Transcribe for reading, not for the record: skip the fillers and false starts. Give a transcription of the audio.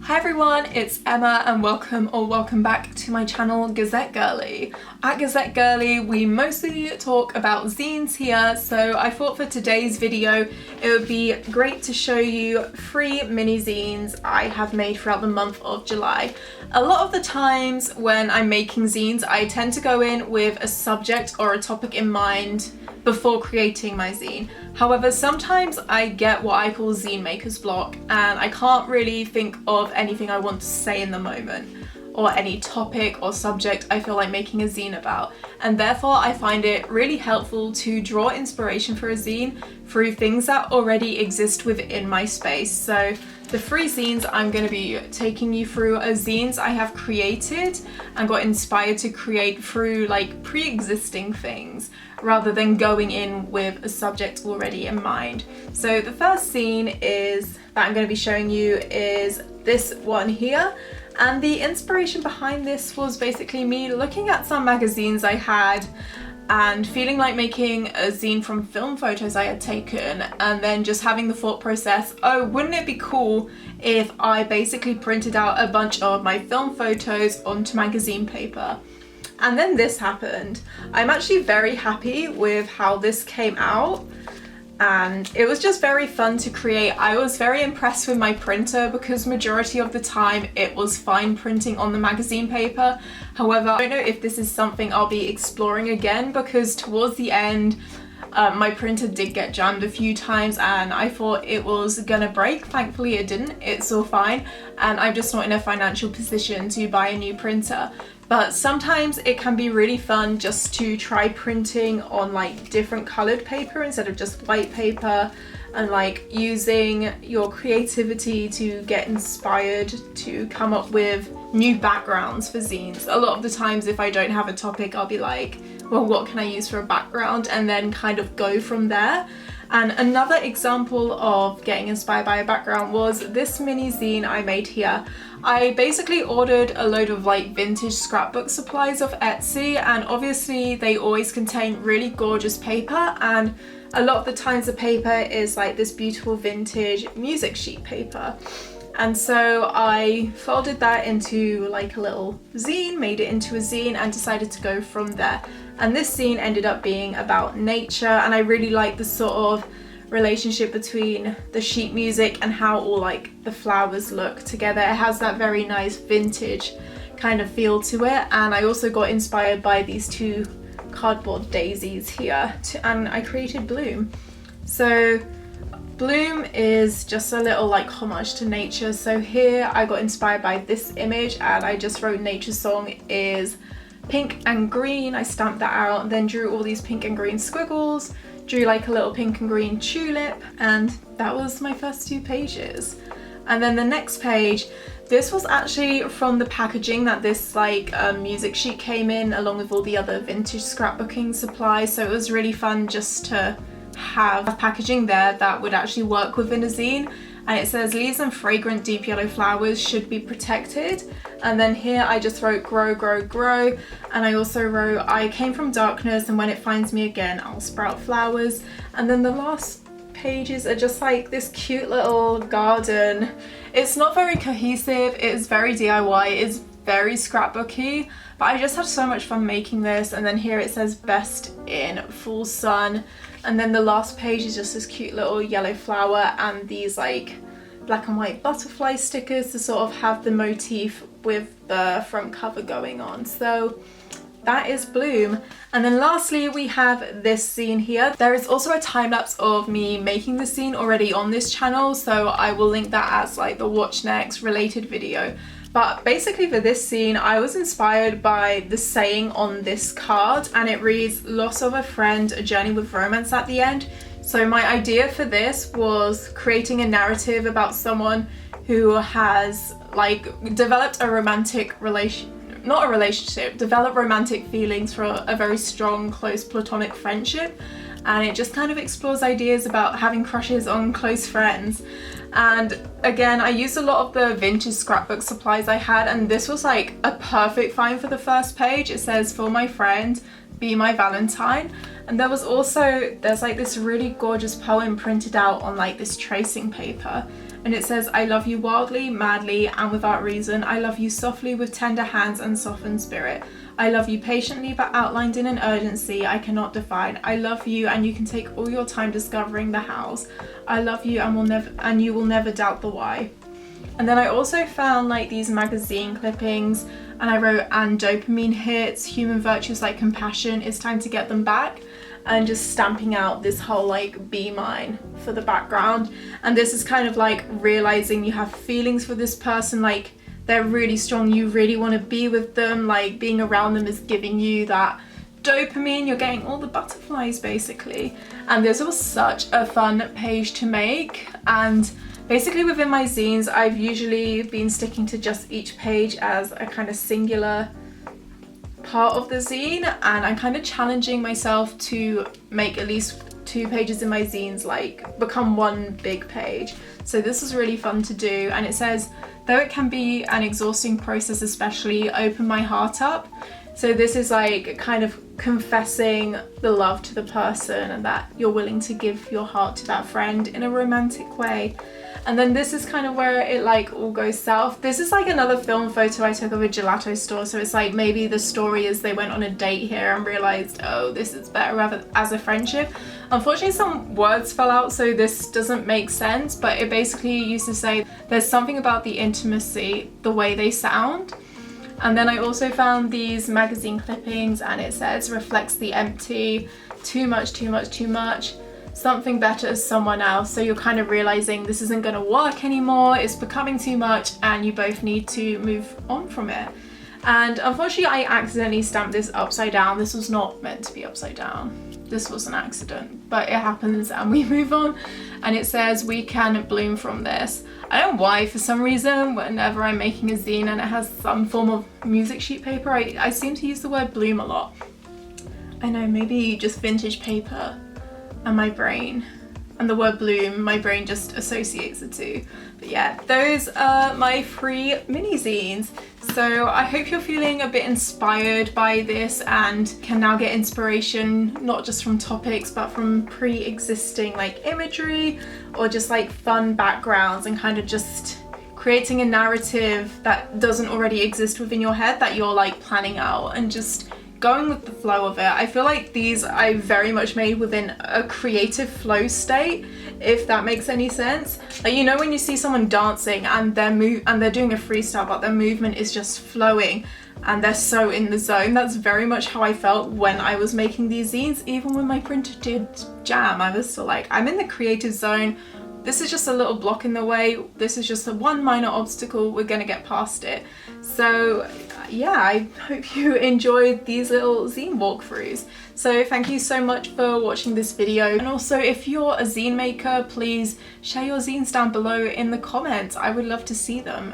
Hi everyone, it's Emma and welcome back to my channel Gazette Girly. At Gazette Girly we mostly talk about zines here, so I thought for today's video it would be great to show you 3 mini zines I have made throughout the month of July. A lot of the times when I'm making zines I tend to go in with a subject or a topic in mind before creating my zine. However, sometimes I get what I call zine maker's block and I can't really think of anything I want to say in the moment or any topic or subject I feel like making a zine about, and therefore I find it really helpful to draw inspiration for a zine through things that already exist within my space. So the 3 zines I'm going to be taking you through are zines I have created and got inspired to create through like pre-existing things rather than going in with a subject already in mind. So the first zine that I'm going to be showing you is this one here, and the inspiration behind this was basically me looking at some magazines I had and feeling like making a zine from film photos I had taken, and then just having the thought process, oh, wouldn't it be cool if I basically printed out a bunch of my film photos onto magazine paper. And then this happened. I'm actually very happy with how this came out and it was just very fun to create. I was very impressed with my printer because majority of the time it was fine printing on the magazine paper. However, I don't know if this is something I'll be exploring again because towards the end my printer did get jammed a few times and I thought it was gonna break. Thankfully it didn't, it's all fine, and I'm just not in a financial position to buy a new printer. But sometimes it can be really fun just to try printing on like different colored paper instead of just white paper, and like using your creativity to get inspired to come up with new backgrounds for zines. A lot of the times if I don't have a topic I'll be like, well, what can I use for a background, and then kind of go from there. And another example of getting inspired by a background was this mini zine I made here. I basically ordered a load of like vintage scrapbook supplies off Etsy, and obviously they always contain really gorgeous paper, and a lot of the times the paper is like this beautiful vintage music sheet paper. And so I folded that into like a little zine, made it into a zine, and decided to go from there. And this zine ended up being about nature, and I really like the sort of relationship between the sheet music and how all like the flowers look together. It has that very nice vintage kind of feel to it, and I also got inspired by these 2 cardboard daisies here and I created Bloom. So Bloom is just a little like homage to nature. So here I got inspired by this image and I just wrote nature song is pink and green. I stamped that out and then drew all these pink and green squiggles, drew like a little pink and green tulip, and that was my first 2 pages. And then the next page, this was actually from the packaging that this like music sheet came in along with all the other vintage scrapbooking supplies, so it was really fun just to have packaging there that would actually work within a zine. And it says leaves and fragrant deep yellow flowers should be protected. And then here I just wrote grow, grow, grow. And I also wrote I came from darkness and when it finds me again I'll sprout flowers. And then the last pages are just like this cute little garden. It's not very cohesive, it's very DIY, it's very scrapbooky, but I just had so much fun making this. And then here it says best in full sun. And then the last page is just this cute little yellow flower and these like black and white butterfly stickers to sort of have the motif with the front cover going on. So that is Bloom. And then lastly we have this zine here. There is also a time lapse of me making the zine already on this channel, so I will link that as like the watch next related video. But basically for this zine I was inspired by the saying on this card, and it reads loss of a friend, a journey with romance at the end. So my idea for this was creating a narrative about someone who has like developed a romantic develop romantic feelings for a very strong, close platonic friendship, and it just kind of explores ideas about having crushes on close friends. And again, I used a lot of the vintage scrapbook supplies I had, and this was like a perfect find for the first page. It says for my friend, be my Valentine. And there's like this really gorgeous poem printed out on like this tracing paper, and and it says, I love you wildly, madly, and without reason. I love you softly with tender hands and softened spirit. I love you patiently but outlined in an urgency I cannot define. I love you and you can take all your time discovering the hows. I love you and you will never doubt the why. And then I also found like these magazine clippings, and I wrote, and dopamine hits, human virtues like compassion, it's time to get them back. And just stamping out this whole like be mine for the background. And this is kind of like realizing you have feelings for this person, like they're really strong, you really want to be with them, like being around them is giving you that dopamine, you're getting all the butterflies basically. And this was such a fun page to make. And basically within my zines, I've usually been sticking to just each page as a kind of singular part of the zine, and I'm kind of challenging myself to make at least 2 pages in my zines like become one big page. So this is really fun to do. And it says, though it can be an exhausting process, especially open my heart up. So this is like kind of confessing the love to the person and that you're willing to give your heart to that friend in a romantic way. And then this is kind of where it like all goes south. This is like another film photo I took of a gelato store. So it's like maybe the story is they went on a date here and realized, oh, this is better as a friendship. Unfortunately, some words fell out, so this doesn't make sense, but it basically used to say there's something about the intimacy, the way they sound. And then I also found these magazine clippings, and it says reflects the empty, too much, too much, too much, something better as someone else. So you're kind of realizing this isn't going to work anymore, it's becoming too much, and you both need to move on from it. And unfortunately, I accidentally stamped this upside down. This was not meant to be upside down. This was an accident, but it happens and we move on. And it says we can bloom from this. I don't know why, for some reason, whenever I'm making a zine and it has some form of music sheet paper, I seem to use the word bloom a lot. I know, maybe just vintage paper and my brain. And the word bloom, my brain just associates the two. But yeah, those are my 3 mini zines. So I hope you're feeling a bit inspired by this and can now get inspiration, not just from topics, but from pre-existing like imagery or just like fun backgrounds, and kind of just creating a narrative that doesn't already exist within your head that you're like planning out and just going with the flow of it. I feel like these I very much made within a creative flow state, if that makes any sense. Like, you know, when you see someone dancing and they're doing a freestyle, but their movement is just flowing and they're so in the zone. That's very much how I felt when I was making these zines. Even when my printer did jam, I was still like, I'm in the creative zone. This is just a little block in the way. This is just a one minor obstacle. We're gonna get past it. So yeah, I hope you enjoyed these little zine walkthroughs. So thank you so much for watching this video. And also, if you're a zine maker, please share your zines down below in the comments. I would love to see them.